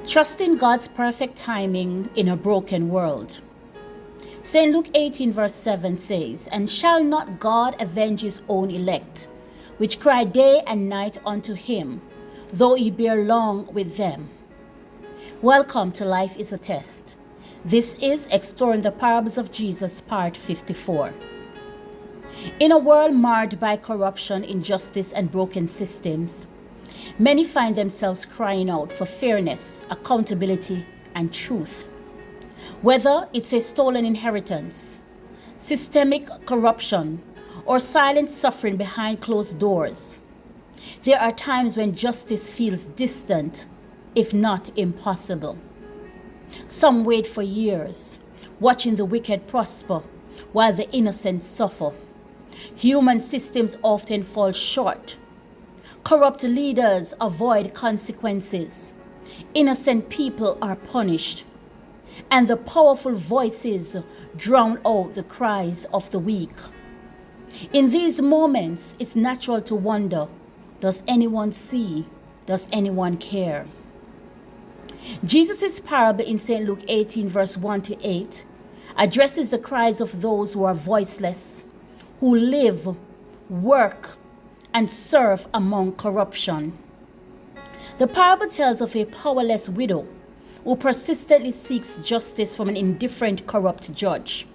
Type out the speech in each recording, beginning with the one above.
Trusting God's perfect timing in a broken world. St. Luke 18 verse 7 says, "And shall not God avenge his own elect, which cry day and night unto him, though he bear long with them?" Welcome to Life is a Test. This is Exploring the Parables of Jesus, Part 54. In a world marred by corruption, injustice, and broken systems, many find themselves crying out for fairness, accountability, and truth. Whether it's a stolen inheritance, systemic corruption, or silent suffering behind closed doors, there are times when justice feels distant, if not impossible. Some wait for years, watching the wicked prosper while the innocent suffer. Human systems often fall short. Corrupt leaders avoid consequences. Innocent people are punished. And the powerful voices drown out the cries of the weak. In these moments, it's natural to wonder, does anyone see? Does anyone care? Jesus' parable in St. Luke 18 verse 1 to 8 addresses the cries of those who are voiceless, who live, work, and serve among corruption. The parable tells of a powerless widow who persistently seeks justice from an indifferent, corrupt judge.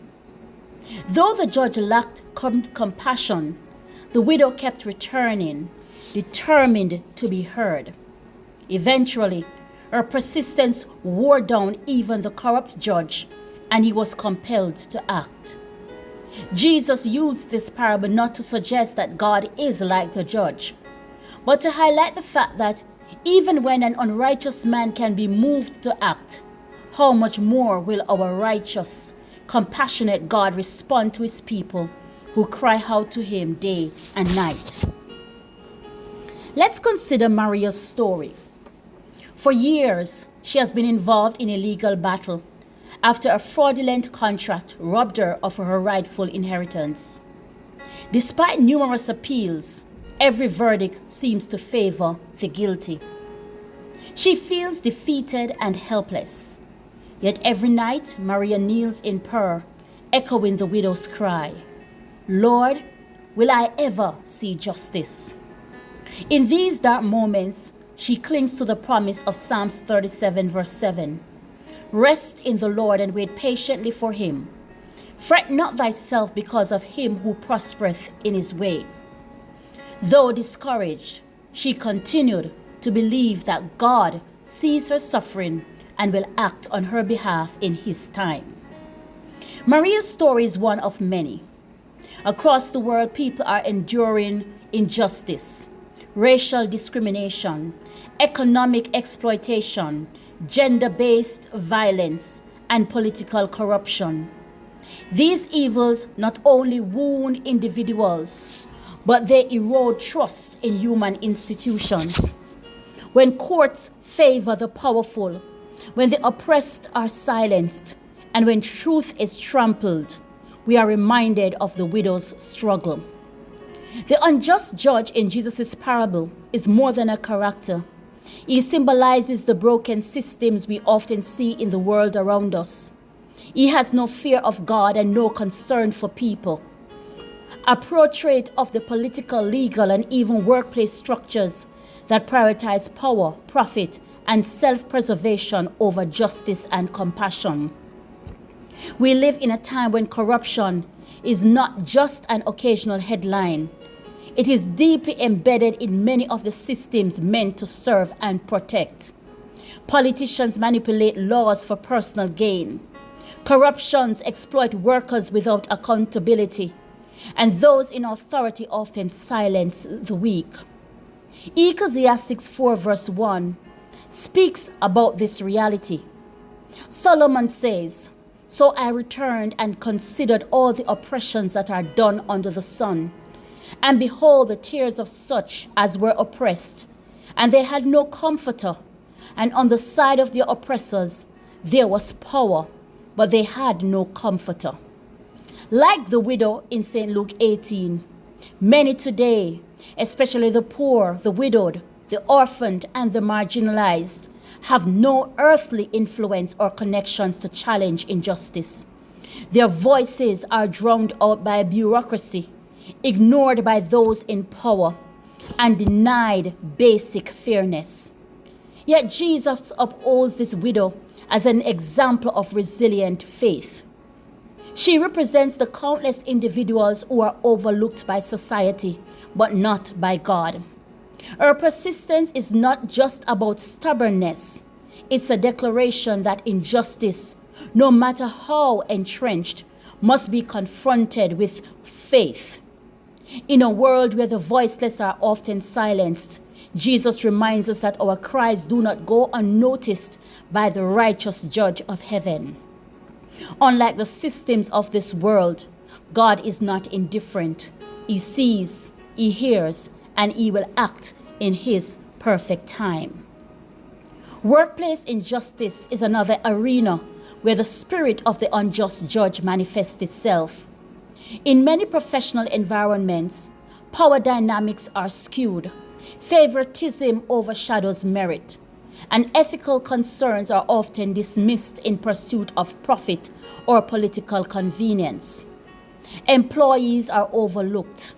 Though the judge lacked compassion, the widow kept returning, determined to be heard. Eventually, her persistence wore down even the corrupt judge, and he was compelled to act. Jesus used this parable not to suggest that God is like the judge, but to highlight the fact that even when an unrighteous man can be moved to act, how much more will our righteous, compassionate God respond to his people who cry out to him day and night? Let's consider Maria's story. For years, she has been involved in a legal battle after a fraudulent contract robbed her of her rightful inheritance. Despite numerous appeals, every verdict seems to favor the guilty. She feels defeated and helpless. Yet every night, Maria kneels in prayer, echoing the widow's cry, "Lord, will I ever see justice?" In these dark moments, she clings to the promise of Psalms 37 verse 7. "Rest in the Lord and wait patiently for him. Fret not thyself because of him who prospereth in his way." Though discouraged, she continued to believe that God sees her suffering and will act on her behalf in his time. Maria's story is one of many. Across the world, people are enduring injustice, racial discrimination, economic exploitation, gender-based violence, and political corruption. These evils not only wound individuals, but they erode trust in human institutions. When courts favor the powerful, when the oppressed are silenced, and when truth is trampled, we are reminded of the widow's struggle. The unjust judge in Jesus' parable is more than a character. He symbolizes the broken systems we often see in the world around us. He has no fear of God and no concern for people. A portrait of the political, legal, and even workplace structures that prioritize power, profit, and self-preservation over justice and compassion. We live in a time when corruption is not just an occasional headline. It is deeply embedded in many of the systems meant to serve and protect. Politicians manipulate laws for personal gain. Corruptions exploit workers without accountability, and those in authority often silence the weak. Ecclesiastes 4 verse 1 speaks about this reality. Solomon says, "So I returned and considered all the oppressions that are done under the sun, and behold the tears of such as were oppressed, and they had no comforter, and on the side of the oppressors there was power, but they had no comforter." Like the widow in St. Luke 18, many today, especially the poor, the widowed, the orphaned, and the marginalized have no earthly influence or connections to challenge injustice. Their voices are drowned out by bureaucracy, ignored by those in power, and denied basic fairness. Yet Jesus upholds this widow as an example of resilient faith. She represents the countless individuals who are overlooked by society, but not by God. Her persistence is not just about stubbornness. It's a declaration that injustice, no matter how entrenched, must be confronted with faith. In a world where the voiceless are often silenced, Jesus reminds us that our cries do not go unnoticed by the righteous judge of heaven. Unlike the systems of this world, God is not indifferent. He sees, He hears, and He will act in His perfect time. Workplace injustice is another arena where the spirit of the unjust judge manifests itself. In many professional environments, power dynamics are skewed, favoritism overshadows merit, and ethical concerns are often dismissed in pursuit of profit or political convenience. Employees are overlooked,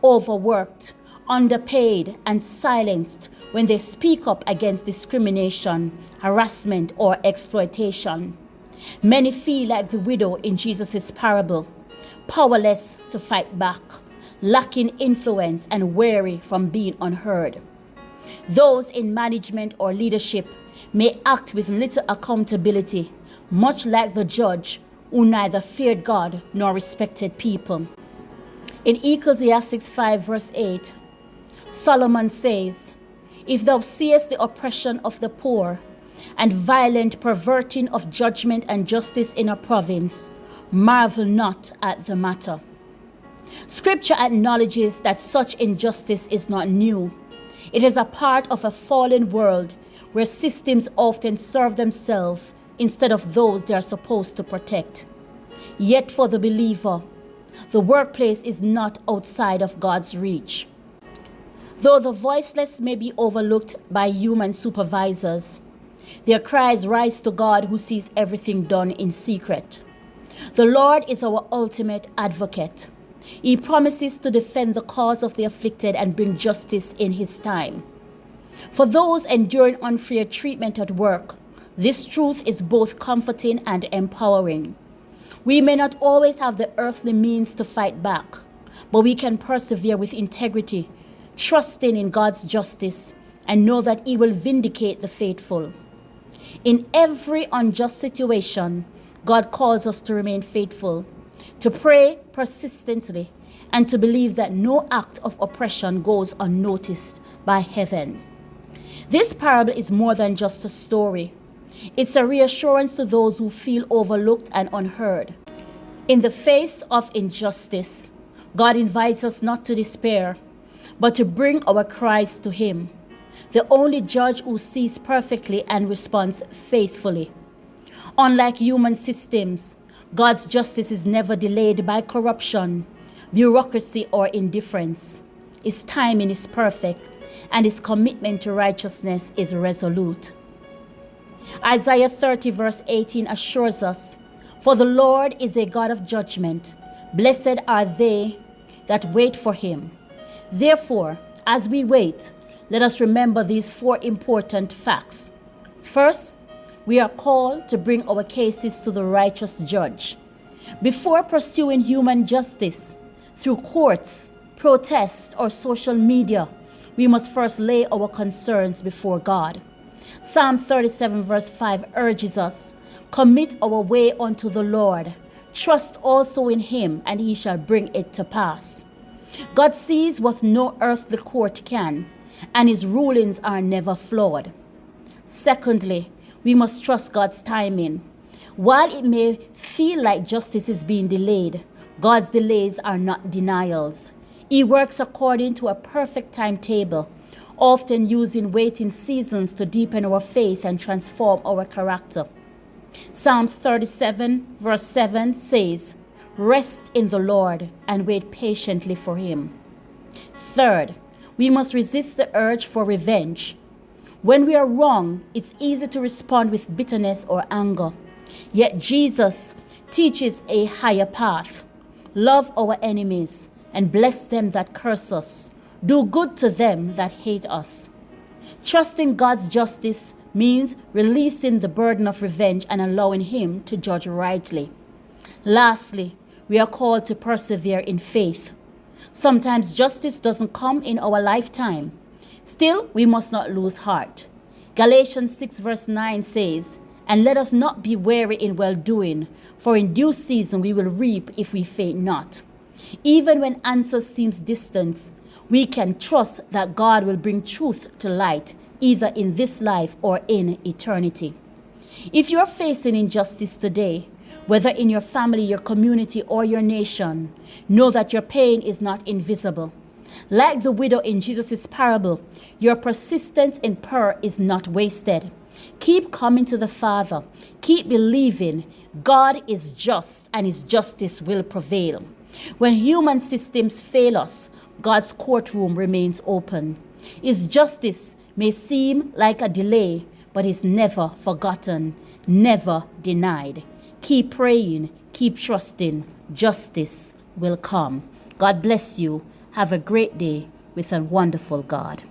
overworked, underpaid, and silenced when they speak up against discrimination, harassment, or exploitation. Many feel like the widow in Jesus' parable, powerless to fight back, lacking influence, and weary from being unheard. Those in management or leadership may act with little accountability, much like the judge who neither feared God nor respected people. In Ecclesiastes 5 verse 8, Solomon says, "If thou seest the oppression of the poor, and violent perverting of judgment and justice in a province, marvel not at the matter." Scripture acknowledges that such injustice is not new. It is a part of a fallen world where systems often serve themselves instead of those they are supposed to protect. Yet for the believer, the workplace is not outside of God's reach. Though the voiceless may be overlooked by human supervisors, their cries rise to God who sees everything done in secret. The Lord is our ultimate advocate. He promises to defend the cause of the afflicted and bring justice in His time. For those enduring unfair treatment at work, this truth is both comforting and empowering. We may not always have the earthly means to fight back, but we can persevere with integrity, trusting in God's justice, and know that He will vindicate the faithful. In every unjust situation, God calls us to remain faithful, to pray persistently, and to believe that no act of oppression goes unnoticed by heaven. This parable is more than just a story. It's a reassurance to those who feel overlooked and unheard. In the face of injustice, God invites us not to despair, but to bring our cries to Him, the only judge who sees perfectly and responds faithfully. Unlike human systems, God's justice is never delayed by corruption, bureaucracy, or indifference. His timing is perfect, and His commitment to righteousness is resolute. Isaiah 30 verse 18 assures us, "For the Lord is a God of judgment. Blessed are they that wait for Him." Therefore, as we wait, let us remember these 4 important facts. First, we are called to bring our cases to the righteous judge. Before pursuing human justice through courts, protests, or social media, we must first lay our concerns before God. Psalm 37 verse 5 urges us, "Commit our way unto the Lord. Trust also in Him, and He shall bring it to pass." God sees what no earthly court can, and His rulings are never flawed. Secondly, we must trust God's timing. While it may feel like justice is being delayed, God's delays are not denials. He works according to a perfect timetable, often using waiting seasons to deepen our faith and transform our character. Psalms 37 verse 7 says, "Rest in the Lord and wait patiently for Him." Third, We must resist the urge for revenge. When we are wrong, it's easy to respond with bitterness or anger. Yet Jesus teaches a higher path. Love our enemies and bless them that curse us. Do good to them that hate us. Trusting God's justice means releasing the burden of revenge and allowing Him to judge rightly. Lastly, we are called to persevere in faith. Sometimes justice doesn't come in our lifetime. Still, we must not lose heart. Galatians 6 verse 9 says, "And let us not be weary in well-doing, for in due season we will reap if we faint not." Even when answers seem distant, we can trust that God will bring truth to light, either in this life or in eternity. If you are facing injustice today, whether in your family, your community, or your nation, know that your pain is not invisible. Like the widow in Jesus' parable, your persistence in prayer is not wasted. Keep coming to the Father. Keep believing God is just and His justice will prevail. When human systems fail us, God's courtroom remains open. His justice may seem like a delay, but is never forgotten, never denied. Keep praying, keep trusting. Justice will come. God bless you. Have a great day with a wonderful God.